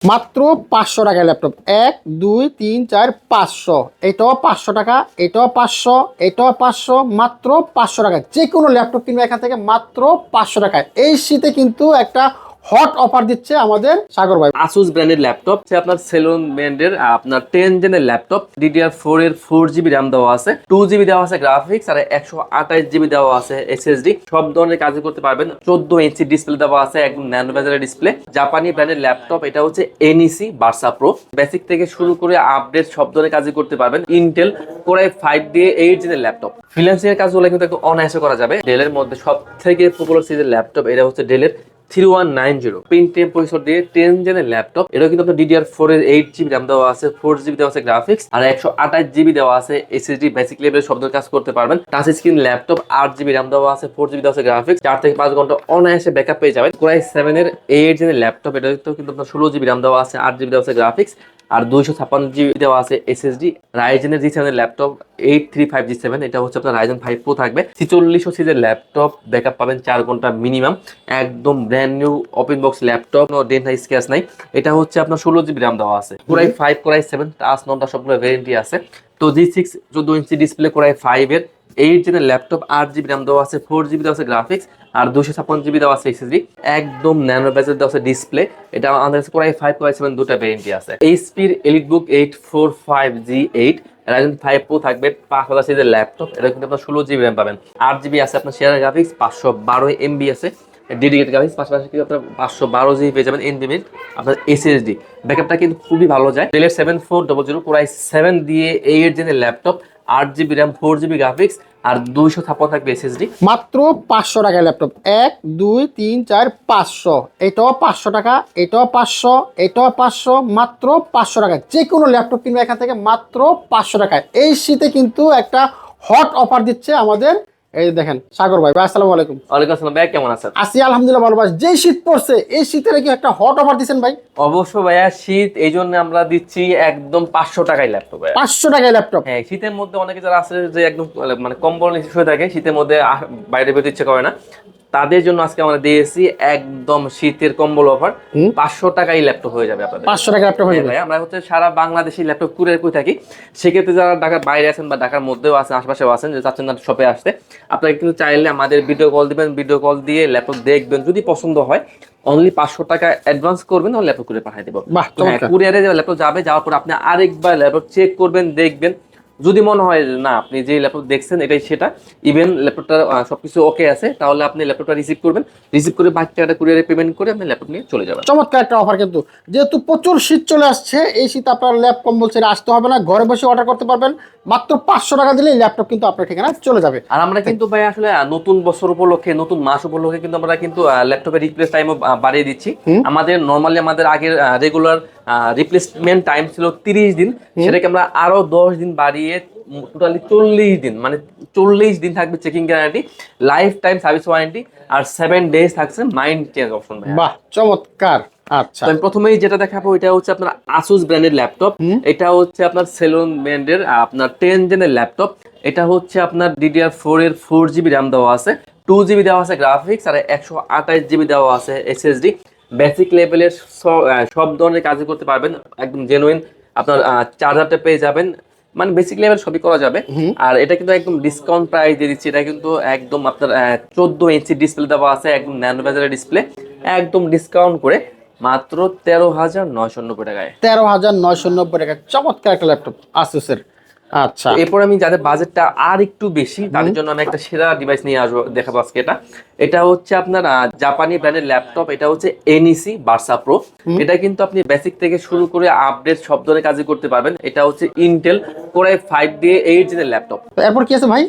মাত্র 500 টাকায় ল্যাপটপ 1 2 3 4 500। এটাও 500 টাকা, এটাও 500, এটাও 500, মাত্র 500 টাকা। যে কোনো ল্যাপটপ কিনবে এখান থেকে মাত্র 500 টাকায়। এই শীতে কিন্তু একটা হট অফার দিচ্ছে আমাদের সাগর ভাই। আসুস ব্র্যান্ডের ল্যাপটপ, আপনার সেলুন ব্র্যান্ডের আপনার 10 জেনের ল্যাপটপ, DDR4 এর 4GB র্যাম দেওয়া আছে, 2GB দেওয়া আছে গ্রাফিক্স, আর 128GB দেওয়া আছে SSD। সব ধরনের কাজ করতে পারবেন। 14 ইঞ্চি ডিসপ্লে দেওয়া আছে, একদম ন্যানো বেজেলের ডিসপ্লে। জাপানি ব্র্যান্ডের ল্যাপটপ, এটা হচ্ছে NEC ভার্সা প্রো। বেসিক থেকে শুরু করে আপডেট সব ধরনের কাজ করতে পারবেন। ইন্টেল Core i5 দিয়ে 8 জেনের ল্যাপটপ। ফ্রিল্যান্সিং এর কাজগুলো কিন্তু একটু অনায়াসে করা যাবে। ডেলের মধ্যে সব থেকে পপুলার সিরিজের ল্যাপটপ এটা হচ্ছে ডেলের 3190 পেন্টিয়াম প্রসেসর দিয়ে 10 জেনের ল্যাপটপ। এটা কিন্তু আপনার DDR4 এর 8GB র্যাম দেওয়া আছে, 4GB দেওয়া আছে গ্রাফিক্স, আর 128GB দেওয়া আছে SSD। বেসিক লেভেলের সব ধরনের কাজ করতে পারবেন। Touch screen laptop, 8GB RAM দেওয়া আছে, 4GB দেওয়া আছে গ্রাফিক্স, 4 থেকে 5 ঘন্টা অনায়াসে ব্যাকআপ পেয়ে যাবেন। Core i7 এর 8 জেনের ল্যাপটপ, এটা কিন্তু আপনার 16GB র্যাম দেওয়া আছে, 8GB দেওয়া আছে গ্রাফিক্স, আর 256GB দেওয়া আছে SSD। রাইজেনের G7 এর ল্যাপটপ 835G7, এটা হচ্ছে আপনার Ryzen 5 Pro থাকবে। 4600 সিরিজের ল্যাপটপ, ব্যাকআপ পাবেন 4 ঘন্টা মিনিমাম। একদম brand new open box laptop, no dent নাই, স্ক্র্যাচ নাই। এটা হচ্ছে আপনার 16GB র্যাম দেওয়া আছে। Core i5, Core i7 touch non touch সবগুলো ভ্যারিয়েন্টই আছে। তো G6 14 inch display Core i5 এর 8 জেনের ল্যাপটপ, 8GB র্যাম দেওয়া আছে, 4GB দেওয়া আছে গ্রাফিক্স, আর 256GB দেওয়া আছে SSD। একদম ন্যানো বেজেল দেওয়া আছে ডিসপ্লে। এটা আমাদের কাছে Core i5, Core i7 দুটো ভ্যারিয়েন্টই আছে। HP-র EliteBook 845G8 Ryzen 5 Pro থাকবে, 5000 সিরিজের ল্যাপটপ। এটা কিন্তু আপনার 16GB র্যাম পাবেন, 8GB আছে আপনার শেয়ার গ্রাফিক্স, 512MB আছে ডেডিকেটেড গ্রাফিক্স, পাশাপাশি কিন্তু আপনার 512GB পেয়ে যাবেন NVMe আপনার SSD। ব্যাকআপটা কিন্তু খুবই ভালো যায়। Dell 7400 Core i7 দিয়ে 8 জেনের laptop, 8GB RAM, 4GB graphics, আর 256 থাকবে SSD। মাত্র 500 টাকায় ল্যাপটপ 1 2 3 4 500। এটাও 500 টাকা, এটাও 500, এটাও 500, মাত্র 500 টাকা। যে কোনো ল্যাপটপ কিনবে এখান থেকে মাত্র 500 টাকায়। এই শীতে কিন্তু একটা হট অফার দিচ্ছে আমাদের এই দেখেন সাগর ভাই। ভাই আসসালামু আলাইকুম। ওয়ালাইকুম আসসালাম ভাই, কেমন আছেন? আছি আলহামদুলিল্লাহ ভালো। ভাই যেই শীত পড়ছে এই শীতের কি একটা হট অফার দিচ্ছেন ভাই? অবশ্য ভাইয়া, শীত এই জন্য আমরা দিচ্ছি একদম 500 টাকায় ল্যাপটপ ভাইয়া। 500 টাকায় ল্যাপটপ। হ্যাঁ, শীতের মধ্যে অনেকে যারা আছে যে একদম মানে কম্বল নিচে শুয়ে থাকে, শীতের মধ্যে বাইরে বেরোতে ইচ্ছে করে না, তাদের জন্য আজকে আমরা দিয়েছি একদম শীতের কম্বল অফার। 500 টাকায় ল্যাপটপ হয়ে যাবে আপনাদের। 500 টাকা ল্যাপটপ হয়ে হ্যাঁ যাবে। ভাই, আমরা হচ্ছে সারা বাংলাদেশি ল্যাপটপ কুরিয়ার করে থাকি। সেক্ষেত্রে যারা ঢাকার বাইরে আছেন বা ঢাকার মধ্যেও আছেন, আশপাশেও আছেন, যে চাচ্ছেন না শপে আসতে, আপনারা কিন্তু চাইলে আমাদের ভিডিও কল দিবেন, ভিডিও কল দিয়ে ল্যাপটপ দেখবেন। যদি পছন্দ হয় অনলি 500 টাকা অ্যাডভান্স করবেন, তাহলে ল্যাপটপ কুরিয়ার পাঠিয়ে দেবো। বাহ, হ্যাঁ, চমৎকার। কুরিয়ারে ল্যাপটপ যাবে, যাওয়ার পর আপনি আরেকবার ল্যাপটপ চেক করবেন, দেখবেন। যদি মনে হয় যে না, আপনি যে ল্যাপটপ দেখছেন এটাই সেটা, ইভেন ল্যাপটপটা সবকিছু ওকে আছে, তাহলে আপনি ল্যাপটপটা রিসিভ করবেন। রিসিভ করে বাকি টাকাটা কুরিয়ারে পেমেন্ট করে আপনি ল্যাপটপ নিয়ে চলে যাবেন। চমৎকার একটা অফার কিন্তু। যেহেতু প্রচুর শীত চলে আসছে, এই শীত আপনার ল্যাপ কম্বল ছেড়ে আসতে হবে না, ঘরে বসে অর্ডার করতে পারবেন। মাত্র 500 টাকা দিলেই ল্যাপটপ কিন্তু আপনার ঠিকানায় চলে যাবে। আর আমরা কিন্তু ভাই আসলে নতুন বছর উপলক্ষে, নতুন মাস উপলক্ষে কিন্তু আমরা কিন্তু ল্যাপটপের রিপ্লেস টাইমও বাড়িয়ে দিচ্ছি। আমাদের নর্মালি আমাদের আগের রেগুলার রিপ্লেসমেন্ট টাইম ছিল 30 দিন, সেটাকে আমরা আরো 10 দিন বাড়িয়ে টোটালি 40 দিন, মানে 40 দিন থাকবে checking guarantee, life time service warranty, আর 7 ডেজ থাকছে মাইন্ড চেঞ্জ অপশন। বাহ, চমৎকার। আচ্ছা, তো আমি প্রথমেই যেটা দেখাবো, এটা হচ্ছে আপনার আসুস ব্র্যান্ডের ল্যাপটপ। এটা হচ্ছে আপনার সেলুন ব্র্যান্ডের আপনার 10 জেনের ল্যাপটপ। এটা হচ্ছে আপনার DDR4 এর 4GB র্যাম দেওয়া আছে, 2GB দেওয়া আছে গ্রাফিক্স, আর 128GB দেওয়া আছে SSD। বেসিক লেভেলের সব ধরনের কাজ করতে পারবেন, একদম জেনুইন। আপনার চার্জারটা পেয়ে যাবেন, মানে বেসিক লেভেল সবই করা যাবে। আর এটা কিন্তু একদম ডিসকাউন্ট প্রাইস দিয়ে দিচ্ছি। এটা কিন্তু একদম আপনার 14 ইঞ্চি ডিসপ্লে দেওয়া আছে, একদম ন্যানো বেজেলের ডিসপ্লে, একদম ডিসকাউন্ট করে মাত্র 13,990 টাকায়। 13,990 টাকা। চমৎকার একটা ল্যাপটপ আসুসের। আচ্ছা, এরপর আমি যাদের বাজেটটা আর একটু বেশি, তাদের জন্য আমি একটা সেরা ডিভাইস নিয়ে আসবো, দেখাবো আজকে। এটা হচ্ছে আপনার জাপানি ব্র্যান্ডের ল্যাপটপ। এটা হচ্ছে NEC ভার্সা প্রো। এটা কিন্তু আপনি বেসিক থেকে শুরু করে আপডেট সব ধরনের কাজই করতে পারবেন। এটা হচ্ছে ইন্টেল Core i5 দিয়ে 8 জেনের ল্যাপটপ। তো এরপর কি আছে ভাই?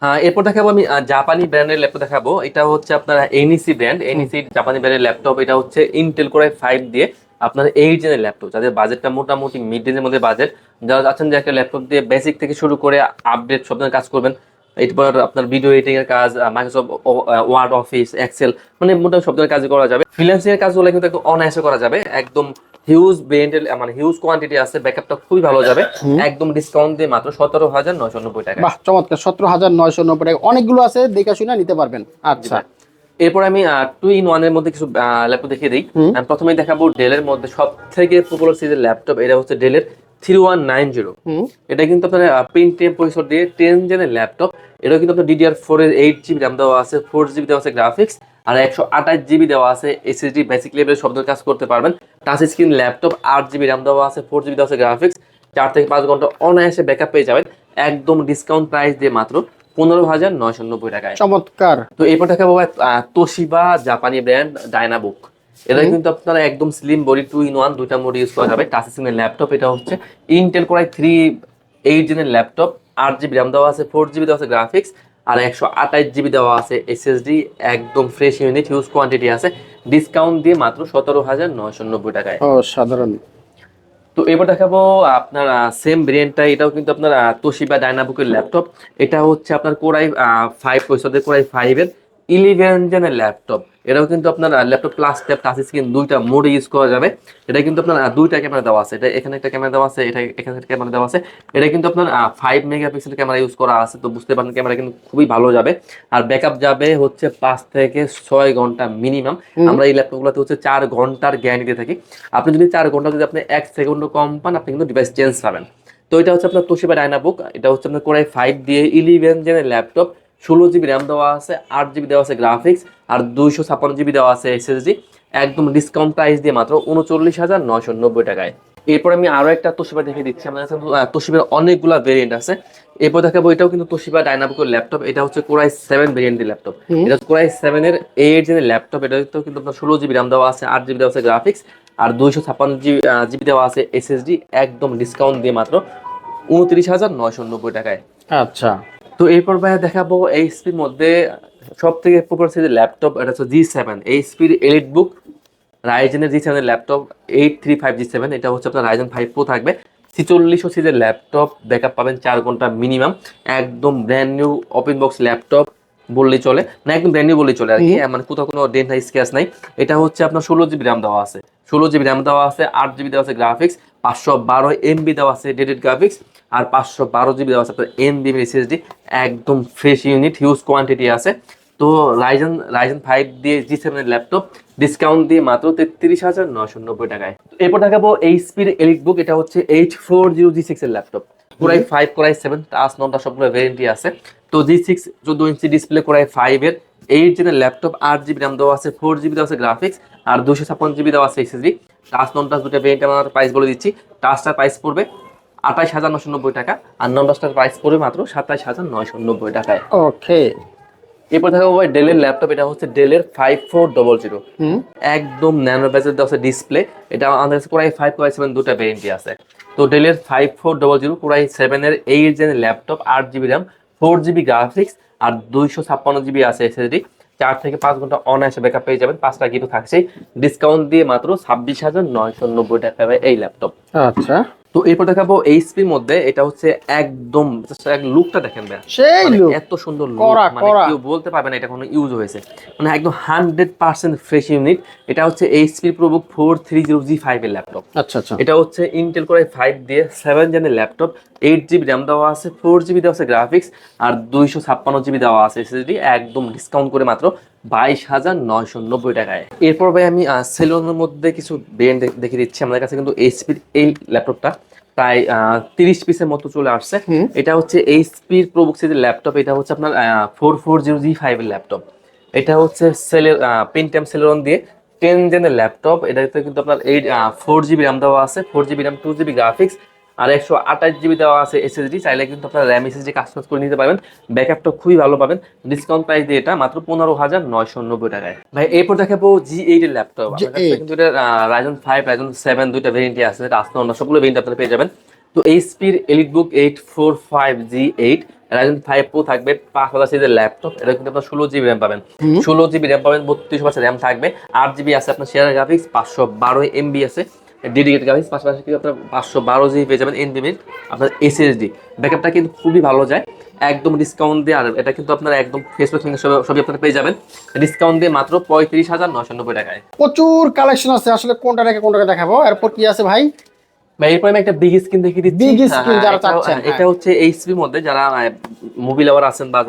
হ্যাঁ, এরপর দেখাবো আমি জাপানি ব্র্যান্ডের ল্যাপটপ দেখাবো। এটা হচ্ছে আপনার NEC ব্র্যান্ড, NEC জাপানি ব্র্যান্ডের ল্যাপটপ। এটা হচ্ছে ইন্টেল Core i5 দিয়ে আপনার 8 জেনের ল্যাপটপ। যাদের বাজেটটা মোটামুটি মিড রেঞ্জের মধ্যে বাজেট, যারা চাচ্ছেন যে একটা ল্যাপটপ দিয়ে বেসিক থেকে শুরু করে আপডেট সব ধরনের কাজ করবেন, এরপর আপনার ভিডিও এডিটিং এর কাজ, মাইক্রোসফট ওয়ার্ড, অফিস, এক্সেল, মানে মোটামুটি সব ধরনের কাজ করা যাবে। ফ্রিল্যান্সিং এর কাজগুলো কিন্তু একটু অনায়াসে করা যাবে। একদম হিউজ ব্র্যান্ডের, মানে হিউজ কোয়ান্টিটি আছে, ব্যাকআপটা খুবই ভালো যাবে। একদম ডিসকাউন্ট দিয়ে মাত্র 17,990 টাকা। বাহ, চমৎকার। 17,990 টাকা। অনেকগুলো আছে, দেখে শুনে নিতে পারবেন। আচ্ছা, এরপর আমি 2-in-1 এর মধ্যে কিছু ল্যাপটপ দেখিয়ে দিই। আমি প্রথমেই দেখাবো ডেলের মধ্যে সব থেকে পপুলার সিরিজের ল্যাপটপ, এটা হচ্ছে ডেলের 3190। এটা কিন্তু আপনার পেন্টিয়াম প্রসেসর দিয়ে 10 জেনের ল্যাপটপ। এটা কিন্তু আপনার DDR4 এর 8 GB র্যাম দেওয়া আছে, 4 GB দেওয়া আছে গ্রাফিক্স, আর 128 GB দেওয়া আছে SSD। বেসিক লেভেলের সব ধরনের কাজ করতে পারবেন। Touch screen laptop, 8 GB RAM দেওয়া আছে, 4 GB দেওয়া আছে গ্রাফিক্স, 4 থেকে 5 ঘন্টা অনায়াসে ব্যাকআপ পেয়ে যাবেন একদম ডিসকাউন্ট প্রাইস দিয়ে মাত্র 15,990 টাকায়। চমৎকার। তো এরপর দেখাবো তোশিবা জাপানি ব্র্যান্ড ডায়নাবুক। এটা কিন্তু আপনারা একদম স্লিম বডি, 2-in-1 দুইটা মোড ইউজ করা যাবে। টাচ স্ক্রিনের ল্যাপটপ, এটা হচ্ছে ইন্টেল কোর i3 8 জেনের ল্যাপটপ, 8 GB র্যাম দেওয়া আছে, 4 GB দেওয়া আছে গ্রাফিক্স, আর 128 GB দেওয়া আছে SSD। একদম ফ্রেশ ইউনিট, হিউজ কোয়ান্টিটি আছে, ডিসকাউন্ট দিয়ে মাত্র 17,990 টাকায়। সাধারণ। তো এবার দেখাবো আপনার সেম ভেরিয়েন্টটা, এটাও কিন্তু আপনার তোশিবা ডায়নাবুকের ল্যাপটপ। এটা হচ্ছে আপনার কোরাই 5 প্রসেসরের, কোরাই 5 এর 11 জেনের ল্যাপটপ। এটাও কিন্তু আপনার laptop plus tab touch screen দুইটা মোডে ইউজ করা যাবে। এটা কিন্তু আপনার দুইটা ক্যামেরা দেওয়া আছে, এটা এখানে একটা ক্যামেরা দেওয়া আছে, এটা এখানে একটা ক্যামেরা দেওয়া আছে। এটা কিন্তু আপনার 5 মেগাপিক্সেল ক্যামেরা ইউজ করা আছে, তো বুঝতে পারেন ক্যামেরা কিন্তু খুবই ভালো যাবে। আর ব্যাকআপ যাবে হচ্ছে 5 থেকে 6 ঘন্টা মিনিমাম। আমরা এই ল্যাপটপগুলোতে হচ্ছে 4 ঘন্টার গ্যারান্টি দিয়ে থাকি। আপনি যদি 4 ঘন্টা যদি আপনি 1 সেকেন্ডও কম পান, আপনি কিন্তু ডিভাইস চেঞ্জ পাবেন। তো এটা হচ্ছে আপনার তোশিবা ডায়নাবুক। এটা হচ্ছে আপনার কোরাই 5 দিয়ে 11 জেনের ল্যাপটপ, 16 GB র্যাম দেওয়া আছে, 8 GB দেওয়া আছে গ্রাফিক্স, আর 256 GB দেওয়া আছে SSD। একদম ডিসকাউন্ট প্রাইস দিয়ে মাত্র 39,990 টাকায়। এরপর আমি আরো একটা তোশিবা দেখিয়ে দিচ্ছি। আমাদের কাছে তোশিবার অনেকগুলা ভেরিয়েন্ট আছে। এরপর দেখাবো এটাও কিন্তু তোশিবা ডায়নাবুকের ল্যাপটপ। এটা হচ্ছে কোরাই 7 ভেরিয়েন্টের ল্যাপটপ। এটা কোরাই 7 এর 8 জেনের ল্যাপটপ। এটাতেও কিন্তু আপনার 16 GB র্যাম দেওয়া আছে, 8 GB দেওয়া আছে গ্রাফিক্স, আর 256 GB দেওয়া আছে SSD। একদম ডিসকাউন্ট দিয়ে মাত্র 29,990 টাকায়। আচ্ছা। তো এরপর ভাইয়া দেখাবো এইচপির মধ্যে সব থেকে পপুলার সিরিজের ল্যাপটপ, এটা হচ্ছে G7 এইচপির এলিট বুক, রাইজেনের G7 এর ল্যাপটপ 835G7। এটা হচ্ছে আপনার রাইজেন 5 প্রো থাকবে। 4600 সিরিজের ল্যাপটপ, ব্যাকআপ পাবেন 4 ঘন্টা মিনিমাম। একদম brand new open box laptop বললেই চলে, না একদম ব্র্যান্ড নিউ বললেই চলে আর কি, মানে কোথাও কোনো ডেন্ট নাই, স্ক্র্যাচ নাই। এটা হচ্ছে আপনার 16 GB র্যাম দেওয়া আছে, 16 GB র্যাম দেওয়া আছে, 8 GB দেওয়া আছে গ্রাফিক্স, 512 MB দেওয়া আছে ডেডিকেটেড গ্রাফিক্স, আর 512 GB দেওয়া আছে আপনার NVMe SSD। একদম ফ্রেশ ইউনিট, হিউজ কোয়ান্টিটি আছে। তো রাইজেন 5 দিয়ে G7 এর ল্যাপটপ, ডিসকাউন্ট দিয়ে মাত্র 33,990 টাকায়। এরপর দেখাবো এইচপির এলিট বুক। এটা হচ্ছে 840G6 এর ল্যাপটপ, কোরাই 5 কোরাই 7 টাচ নটা সবগুলো ভ্যারিয়েন্টই আছে। তো G6 14 ইঞ্চি ডিসপ্লে, কোরাই 5 এর 8 জেনের ল্যাপটপ, 8 GB র্যাম দেওয়া আছে, 4 GB দেওয়া আছে গ্রাফিক্স, আর 256 GB দেওয়া আছে SSD। টাচ নন টাচ দুটো ভ্যারিয়েন্ট আমার প্রাইস বলে দিচ্ছি। টাচটার প্রাইস পড়বে 28,990 টাকা, আর নন টাচটার প্রাইস পড়বে মাত্র 27,990 টাকায়। ওকে। এরপর থাকবো ভাই ডেলের ল্যাপটপ। এটা হচ্ছে ডেলের 5400। একদম ন্যানো বেজের দেওয়া আছে ডিসপ্লে। এটা আমাদের কাছে কোরাই 5 কোরাই 7 দুটো ভ্যারিয়েন্টই আছে। তো ডেলের 5400 কোরাই 7 এর 8 জেনের laptop, 8 GB RAM, 4 GB graphics, আর 256 GB আছে SSD। 4 থেকে 5 ঘন্টা অনায়াসে ব্যাকআপ পেয়ে যাবেন। 5টা গিফট থাকছেই, ডিসকাউন্ট দিয়ে মাত্র 26,990 টাকায় এই ল্যাপটপ। আচ্ছা। তো এরপর দেখাবো এইচপির মধ্যে। এটা হচ্ছে একদম লুকটা দেখেন ভাই, সেই লুক, এত সুন্দর লুক, কড়া মানে কড়া। কেউ বলতে পারবে না এটা কোনো ইউজ হয়েছে, মানে একদম 100% ফ্রেশ ইউনিট। এটা হচ্ছে এইচপি প্রোবুক 430G5 এর ল্যাপটপ। আচ্ছা আচ্ছা। এটা হচ্ছে ইন্টেল কোর i5 দিয়ে 7 জেনের ল্যাপটপ, 8 GB র্যাম দেওয়া আছে, 4 GB দেওয়া আছে গ্রাফিক্স, আর 256 GB দেওয়া আছে SSD। একদম ডিসকাউন্ট করে মাত্র 22,990 টাকায়। এরপর ভাই আমি সেলুনের মধ্যে কিছু ব্র্যান্ড দেখে দিচ্ছি। আমাদের কাছে কিন্তু এইচপির এই ল্যাপটপটা প্রায় 30 পিসের মতো চলে আসছে। এটা হচ্ছে এইচপির প্রোবুক সিরিজের ল্যাপটপ। এটা হচ্ছে আপনার 440G5 এর ল্যাপটপ। এটা হচ্ছে পেন্টিয়াম সেলেরন দিয়ে 10 জেনের ল্যাপটপ। এটাতে কিন্তু আপনার 4 GB র্যাম দেওয়া আছে, 4 GB র্যাম, 2 GB গ্রাফিক্স, আর 128 GB দেওয়া আছে SSD। চাইলে কিন্তু আপনার র্যাম SSD কাস্টমাইজ করে নিতে পারবেন। ব্যাকআপটা খুবই ভালো পাবেন। ডিসকাউন্ট প্রাইস দিয়ে এটা মাত্র 15,990 টাকায়। ভাই এরপর দেখাবো G8 এর ল্যাপটপ। আমার কাছে কিন্তু এটা রাইজেন 5 রাইজেন 7 দুইটা ভেরিয়েন্টই আছে, এটা আসলে অন্য সবগুলো ভেরিয়েন্ট আপনারা পেয়ে যাবেন। তো এইচপির এলিটবুক 845G8 রাইজেন 5 প্রো থাকবে, 5000 সিরিজের ল্যাপটপ। এটা কিন্তু আপনার 16 GB র্যাম পাবেন, 16 GB র্যাম পাবেন, 32 র্যাম থাকবে, 8 GB আছে আপনার শেয়ার গ্রাফিক্স, 512 MB আছে ডেডিকেটেড গ্রাফিক্স, পাশাপাশি কিন্তু আপনার 512 GB পেয়ে যাবেন NVMe আপনার SSD। ব্যাকআপটা কিন্তু খুবই ভালো যায়, একদম ডিসকাউন্ট দিয়ে। আর এটা কিন্তু আপনার একদম ফেসবুক সবই আপনারা পেয়ে যাবেন ডিসকাউন্ট দিয়ে মাত্র 35,990 টাকায়। প্রচুর কালেকশন আছে, আসলে কোনটা রেখে কোনটাকে দেখাবো। এরপর কি আছে ভাই? ভাই এরপর আমি একটা বিগ স্ক্রিন দেখিয়ে দিচ্ছি। বিগ স্ক্রিন যারা চাচ্ছেন, এটা হচ্ছে এইচপির মধ্যে যারা মুভি লাভার আছেন বা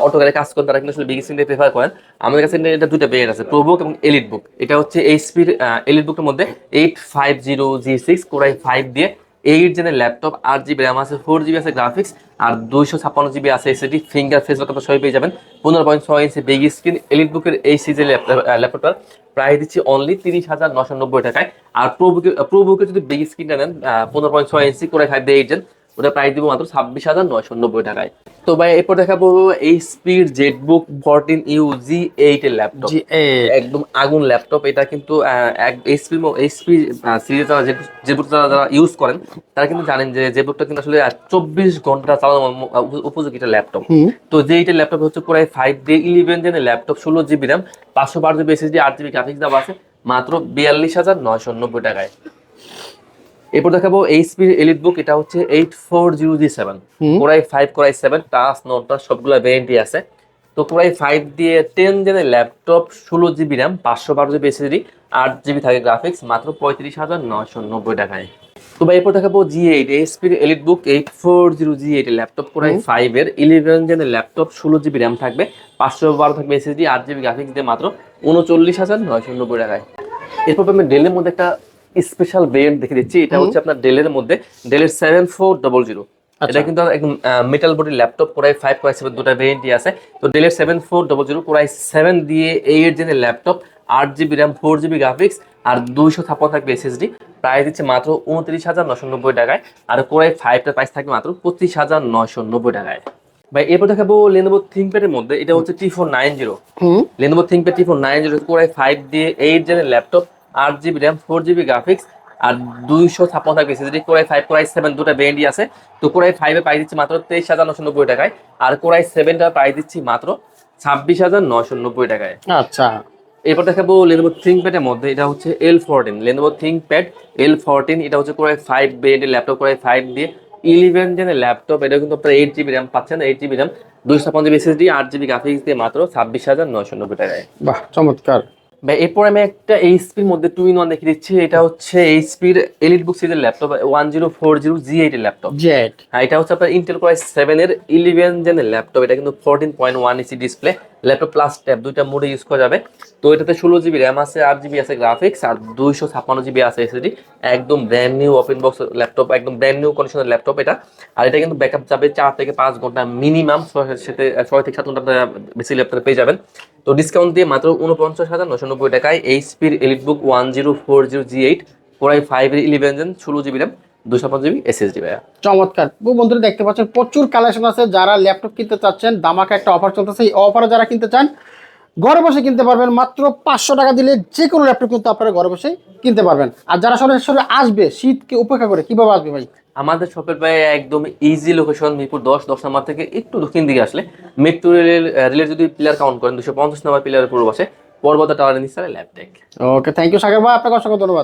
অটোকারে কাজ করেন তারা কিন্তু আসলে বিগ স্ক্রিনটা প্রেফার করেন। আমাদের কাছে এটা দুটো ভেরিয়েন্ট আছে, প্রোবুক এবং এলিট বুক। এটা হচ্ছে এইচপির এলিট বুকের মধ্যে 850G6 কোরাই 5 দিয়ে 8 জেনের ল্যাপটপ, 8 GB র্যাম আছে, 4 GB আছে গ্রাফিক্স, আর 256 GB আছে এসএসডি, ফিঙ্গার ফেস লক সবই পেয়ে যাবেন। 15.6 ইঞ্চি বিগ স্ক্রিন এলিট বুকের এই সিজের ল্যাপটপটার প্রাইস দিচ্ছি অনলি 30,990 টাকায়। আর প্রোবুকের যদি বিগ স্ক্রিনটা নেন 15.6 ইঞ্চি কোরাই 5 দিয়ে 8 জেন, ওটা প্রাইস দিব মাত্র 26,990 টাকায়। তো ভাই এরপর দেখাবো এইচপির জেটবুক 14U G8 এর ল্যাপটপ। একদম আগুন ল্যাপটপ এটা কিন্তু এইচপি সিরিজ যারা ইউজ করেন তারা কিন্তু জানেন যে জেটবুকটা কিন্তু আসলে 24 ঘন্টা চালানোর উপযোগী একটা ল্যাপটপ। তো যেইটা ল্যাপটপ হচ্ছে প্রায় 5 ডে 11 জেনের laptop, 16 GB RAM, 512 GB SSD, 8 GB graphics দেওয়া আছে মাত্র 42,990 টাকায়। এরপর দেখাবো এইচপি এলিট বুক, এটা হচ্ছে 8400G7 core i 5 core i 7 touch non touch সবগুলো ভ্যারিয়েন্টই আছে। তো কোরাই 5 দিয়ে 10 জেনের laptop, 16 GB RAM, 512 GB SSD, 8 GB থাকে গ্রাফিক্স মাত্র 35,990 টাকায়। তো ভাই এরপর দেখাবো G8 এইচপি এলিট বুক 840G8 এর ল্যাপটপ, কোরাই 5 এর 11 জেনের ল্যাপটপ, 16 GB র্যাম থাকবে, 512 থাকবে SSD, 8 GB গ্রাফিক্স দিয়ে মাত্র 39,990 টাকায়। এরপর আমি ডেলের মধ্যে একটা স্পেশাল ভেরিয়েন্ট দেখে দিচ্ছি। এটা হচ্ছে আপনার ডেলের মধ্যে ডেলের 7400। এটা কিন্তু একদম metal body laptop, core i 5 core i 7 দুটো ভেরিয়েন্টই আছে। তো ডেলের 7400 কোরাই 7 দিয়ে 8 জেনের laptop, 8 GB RAM, 4 GB graphics, আর 256 থাকবে এসএসডি, প্রাইস দিচ্ছে মাত্র 29,990 টাকায়। আর কোরাই 5টার প্রাইস থাকবে মাত্র 25,990 টাকায়। ভাই এরপর দেখাবো লেনোভো থিংকপ্যাডের মধ্যে, এটা হচ্ছে T490। Lenovo ThinkPad T490 core i 5 দিয়ে 8 জেনের laptop, 8 GB RAM, 4 GB graphics, আর 256 থাকবে এসএসডি, কোরাই 5 কোরাই 7 দুটো ভেরিয়েন্টই আছে। তো কোরাই 5 এর প্রাইস দিচ্ছি মাত্র 23,990 টাকায়, আর কোরাই 7টার প্রাইস দিচ্ছি মাত্র 26,990 টাকায়। আচ্ছা, এরপর দেখাবো লেনোভো থিংকপ্যাডের মধ্যে, এটা হচ্ছে L14 লেনোভো থিংকপ্যাড L14। এটা হচ্ছে কোরাই 5 ভেরিয়েন্টের ল্যাপটপ, কোরাই 5 দিয়ে 11 জেনের ল্যাপটপ। এটা কিন্তু আপনার 8 GB র্যাম পাচ্ছেন, 8 GB RAM, 256 GB SSD, 8 GB graphics দিয়ে মাত্র 26,990 টাকায়। বাহ চমৎকার। ভাই এরপর আমি একটা এইচপির মধ্যে 2-in-1 দেখে দিচ্ছি। এটা হচ্ছে এইচপির এলিট বুক সিরিজের ল্যাপটপ 1040G8 এর ল্যাপটপ। জেট, হ্যাঁ, এটা হচ্ছে আপনার ইন্টেল কোরাই 7 এর 11 জেনের ল্যাপটপ। এটা কিন্তু 14.1 inch display, laptop plus tab দুইটা মোডে ইউজ করা যাবে। তো এটাতে 16 GB র্যাম আছে, 8 GB আছে গ্রাফিক্স, আর 256 GB আছে এসএসডি। একদম brand new open box laptop, একদম ব্র্যান্ড নিউ কন্ডিশনের ল্যাপটপ এটা। আর এটা কিন্তু ব্যাকআপ যাবে 4 থেকে 5 ঘন্টা মিনিমাম, 6 থেকে 7 ঘন্টা বেশি ল্যাপটপ পেয়ে যাবেন। তো ডিসকাউন্ট দিয়ে মাত্র 49,990 টাকায় এইচপির এলিট বুক 1040G8 কোরাই 5 এর 11 gen, 16 GB RAM, 256 GB SSD ভাইয়া। চমৎকার। বন্ধুরা দেখতে পাচ্ছেন প্রচুর কালেকশন আছে। যারা ল্যাপটপ কিনতে চাচ্ছেন, দামাকা একটা অফার চলতেছে। এই অফারে যারা কিনতে চান ঘরে বসে কিনতে পারবেন, মাত্র 500 টাকা দিলে যে কোনো ল্যাপটপ কিন্তু আপনারা ঘরে বসে কিনতে পারবেন। আর যারা সরাসরি আসবে শীতকে উপেক্ষা করে, কিভাবে আসবে ভাই? আমাদের শপের ভাই একদম ইজি লোকেশন, মিরপুর 10 নাম্বার থেকে একটু দক্ষিণ দিকে আসলে মেট্রো রেলের যদি পিলার কাউন্ট করেন 250 নাম্বার পিলারের পূর্ব পাশে পর্বত টাওয়ারের নিচে ল্যাবটেক। ওকে, থ্যাংক ইউ সাগর ভাই, আপনাকে অসংখ্য ধন্যবাদ।